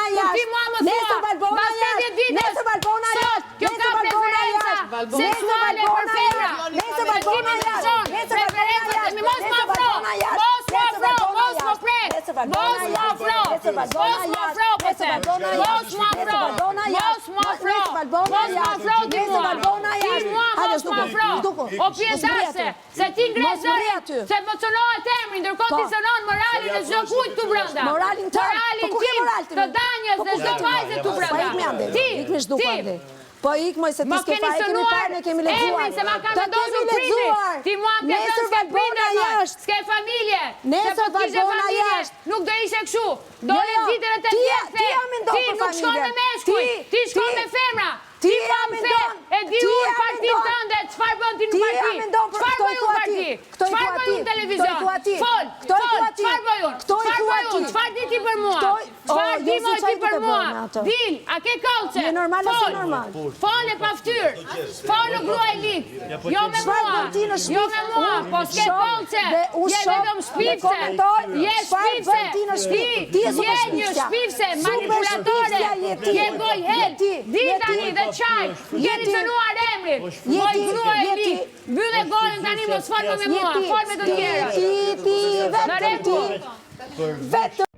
Valbona jashtë. Ti mua më thua. Nesër Valbona jashtë. Nesër Valbona jashtë. Kjo ka preferenca seksuale për femra. Nesër Valbona jashtë. Preferenca, mos më afro. Mos më afro, mos më prek. Mos më afro. Mos më afro, po them. Mos më afro. Mos më afro. Mos më afro ti mua. Ti mua mos më afro. O pjesase, se ti ngresë, se më cënohet emri, ndërkohë ti cënon moralin e çdo kujt tu brenda. Moralin tim, të danjës dhe çdo vajze tu brenda. Ti, po ikmoj se ti s'ke fare, kemi parë, ne kemi lexuar. Se ma ka vendosur prindi. Ti mua më ke thënë s'ke prindër, s'ke familje. Nesër Valbona jashtë. Nuk do ishe kështu. Dole ditën e Ti nuk shkon me meshkuj, ti shkon me femra. Ti pa më the, e di unë partin tënde, qëfar bën ti në parti? Qëfar bëj unë parti? Qëfar bëj unë televizion? Fol, qëfar bëj unë? Qëfar bëj unë? Qëfar di ti për mua? Qëfar di moj ti për mua? Dil, a ke kauce? Fol e pa ftyrë. Fol o grua e lik. Jo me mua, jo me mua, po s'ke kauce. Je vetëm shpifse. Je shpifse. Ti je një shpifse, manipulatore. Je gojhet. Di tani dhe qaj, jeni cënuar emrin, moj grua e li, bylle gojën tani mos folme me mua, folme të tjera. Në rregull.